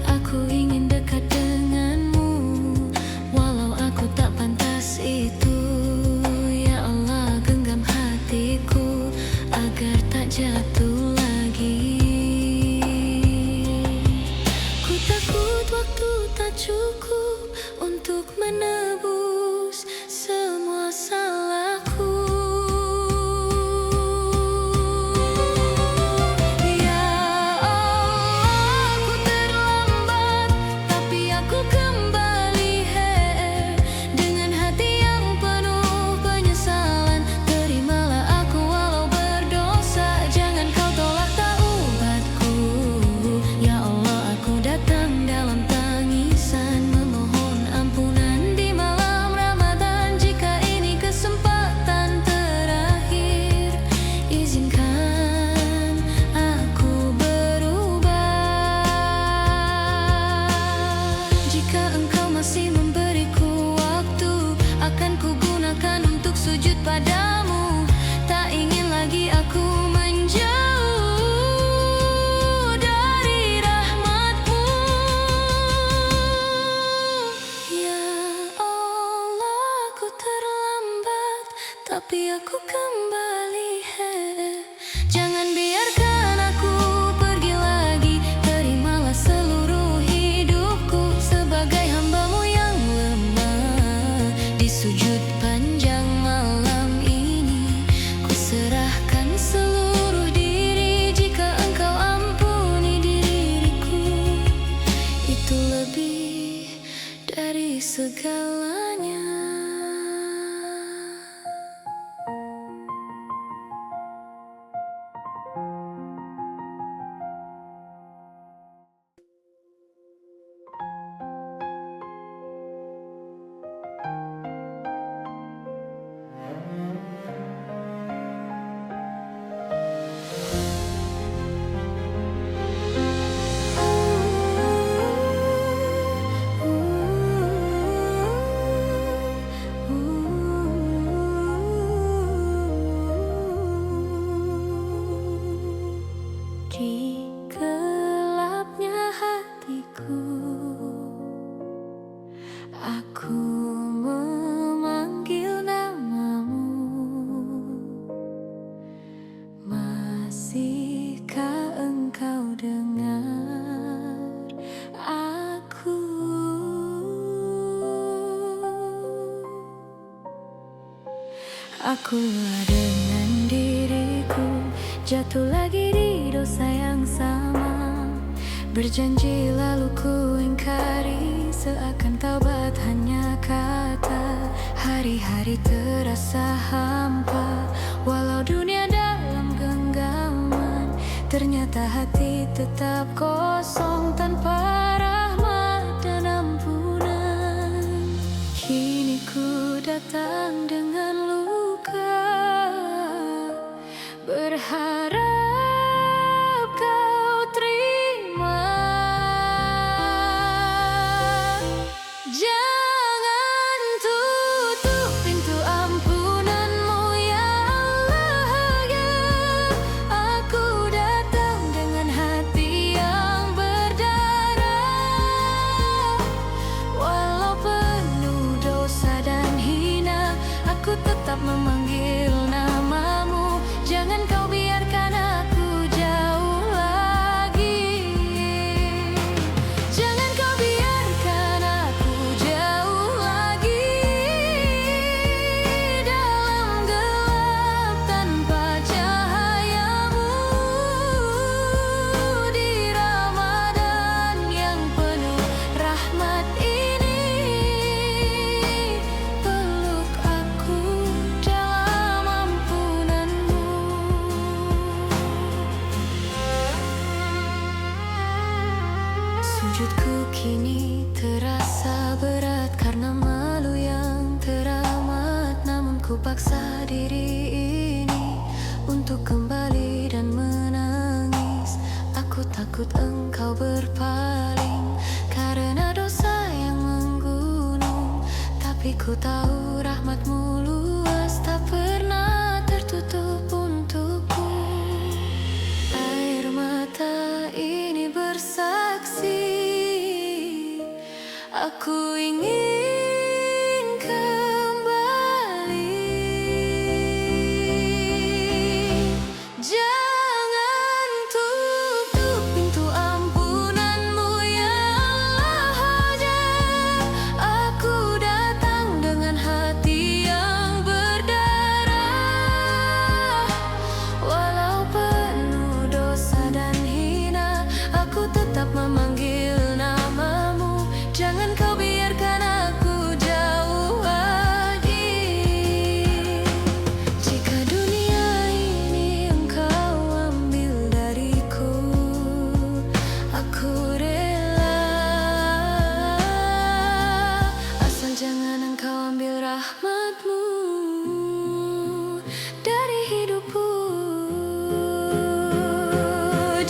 Speaker 1: Aku ingin dekat denganmu, walau aku tak pantas itu. Ya Allah, genggam hatiku agar tak jatuh lagi. Ku takut waktu tak cukup untuk menebus semua salahku. Ya Allah, aku terlambat, tapi aku kembali dengan hati yang penuh penyesalan. Terimalah aku walau berdosa. Jangan kau tolak taubatku. Ya Allah, aku datang dalam tangisan, memohon ampunan di malam Ramadan. Jika ini kesempatan terakhir, izinkan aku berubah. Jika engkau masih memberiku waktu, akan kugunakan untuk sujud padamu. Tak ingin lagi aku menjauh dari rahmat-Mu. Ya Allah, aku terlambat, tapi aku kembali. Jangan biarkan aku pergi lagi. Terimalah seluruh hidupku sebagai hamba-Mu yang lemah. Di sujud panjang malam ini, ku serahkan seluruh diri. Jika Engkau ampuni diriku, itu lebih dari segalanya. Akulah dengan diriku, jatuh lagi di dosa yang sama. Berjanji lalu ku ingkari, seakan taubat hanya kata. Hari-hari terasa hampa, walau dunia dalam genggaman. Ternyata hati tetap kosong tanpa rahmat dan ampunan. Kini ku datang dengan luka, berharap kau terima. Jangan tutup pintu ampunanmu ya Allah ya. Aku datang dengan hati yang berdarah. Walau penuh dosa dan hina, aku tetap memanggil namamu. Jangan kau biarkan aku jauh lagi. Jangan kau biarkan aku jauh lagi dalam gelap tanpa cahayamu. Di Ramadan yang penuh rahmat ini, peluk aku dalam ampunanmu. Sujudku kini terasa berat karena malu yang teramat. Namun ku paksa diri ini untuk kembali dan menangis. Aku takut engkau berpaling karena dosa yang menggunung. Tapi ku tahu rahmatmu luas, tak pernah tertutup untukku. Air mata ini bersaksi, aku ingin kembali. Jangan tutup pintu ampunanmu ya Allah. Aku datang dengan hati yang berdarah. Walau penuh dosa dan hina, aku tetap memanggil namamu. Jangan kau biarkan aku jauh lagi. Jika dunia ini engkau ambil dariku, aku rela. Asal jangan engkau ambil rahmatmu dari hidupku.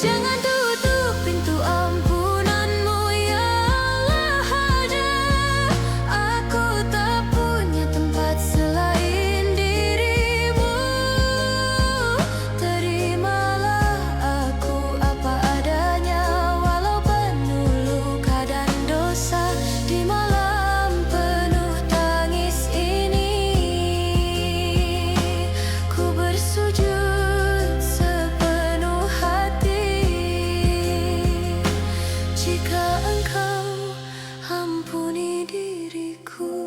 Speaker 1: Jangan tutup pintu ampunanmu ya Allah. Aku tak punya tempat selain dirimu. Terimalah aku apa adanya, walau penuh luka dan dosa. Di malam penuh tangis ini, ku bersujud sepenuh hati. Jika engkau ampuni diriku,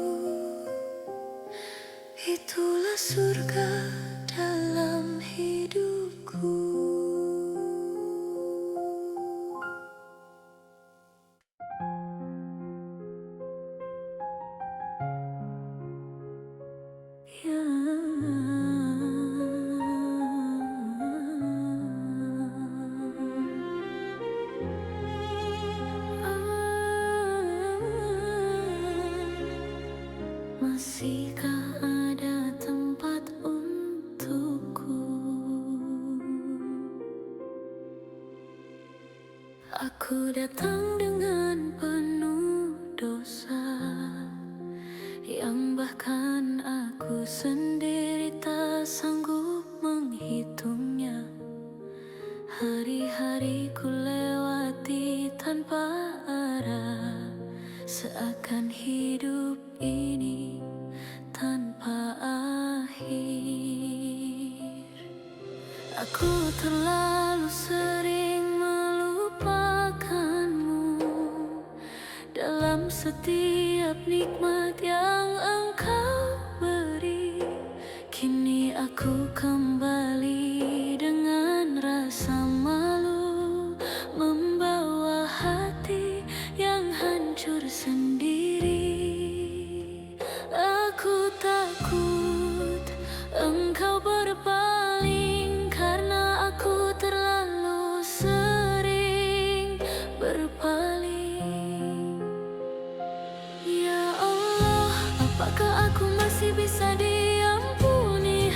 Speaker 1: itulah surga dalam hidupku. Ya. Masihkah ada tempat untukku? Aku datang dengan penuh dosa, yang bahkan aku sendiri tak sanggup menghitungnya. Hari-hari ku lewati tanpa arah, seakan hidup ini tanpa akhir. Aku terlalu sering melupakanmu dalam setiap nikmat yang engkau beri. Kini Ku kembali dengan rasa malu, membawa hati yang hancur sendiri. Aku takut engkau berpaling, karena aku terlalu sering berpaling. Ya Allah, apakah aku masih bisa diampuni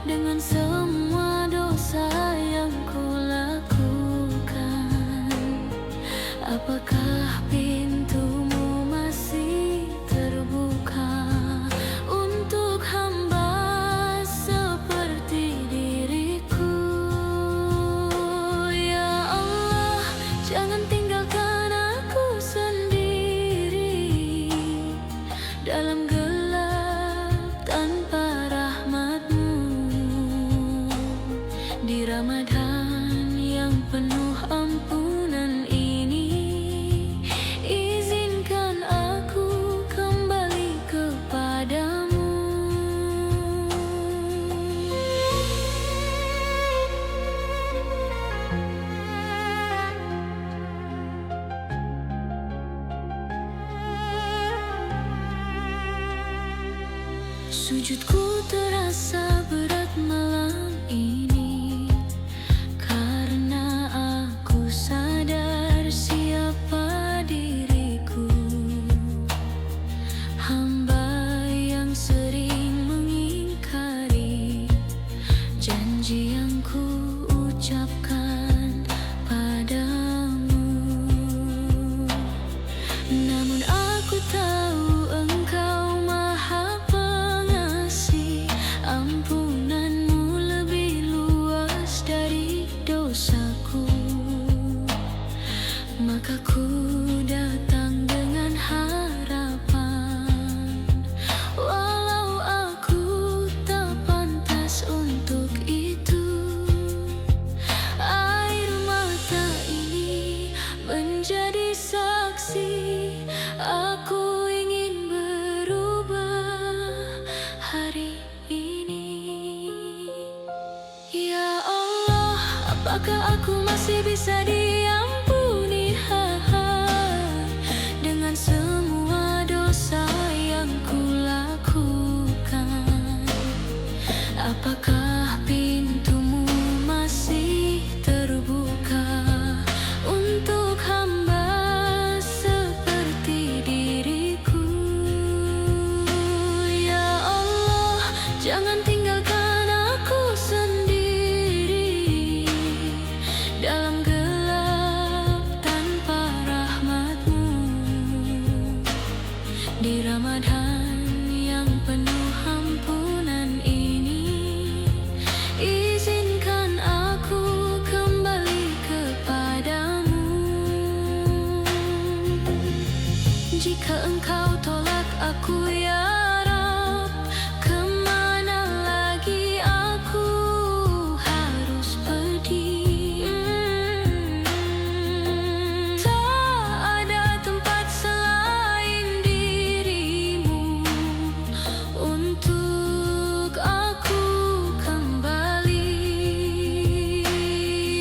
Speaker 1: dengan semua dosa yang kulakukan? Apakah pintumu masih terbuka untuk hamba seperti diriku? Ya Allah, jangan tinggalkan aku sendiri dalam gelap tanpa rahmat-Mu. Di Ramadan yang penuh ampunan ini, izinkan aku kembali kepadamu. Sujudku terasa berat malam ini, karena aku sadar siapa diriku. Hamba yang sering mengingkari janji yang ku ucapkan padamu. Namun aku tahu Engkau Maha Pengasih, ampunan-Mu lebih luas dari dosaku. Maka ku datang dengan harapan, walau aku tak pantas untuk itu. Air mata ini menjadi saksi, aku ingin berubah hari ini. Ya Allah, apakah aku masih bisa diampuni dengan semua dosa yang kulakukan? Apakah pintumu masih terbuka untuk hamba seperti diriku? Ya Allah, jangan tinggalkan aku sendiri dalam gelap tanpa rahmat-Mu. Di Ramadan yang penuh ampunan ini, izinkan aku kembali kepadamu. Jika Engkau tolak aku ya Rabb, kemana lagi aku harus pergi? Tak ada tempat selain dirimu untuk aku kembali.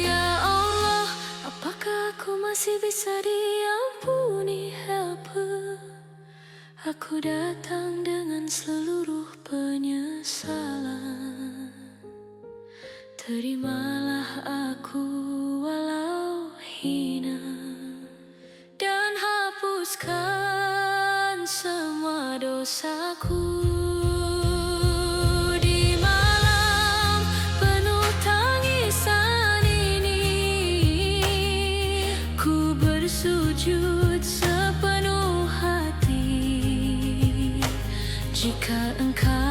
Speaker 1: Ya Allah, apakah aku masih bisa diampuni? Aku datang dengan seluruh penyesalan. Terimalah aku walau hina, dan hapuskan semua dosaku. Di malam penuh tangisan ini, ku bersujud sepenuh hati. Jika Engkau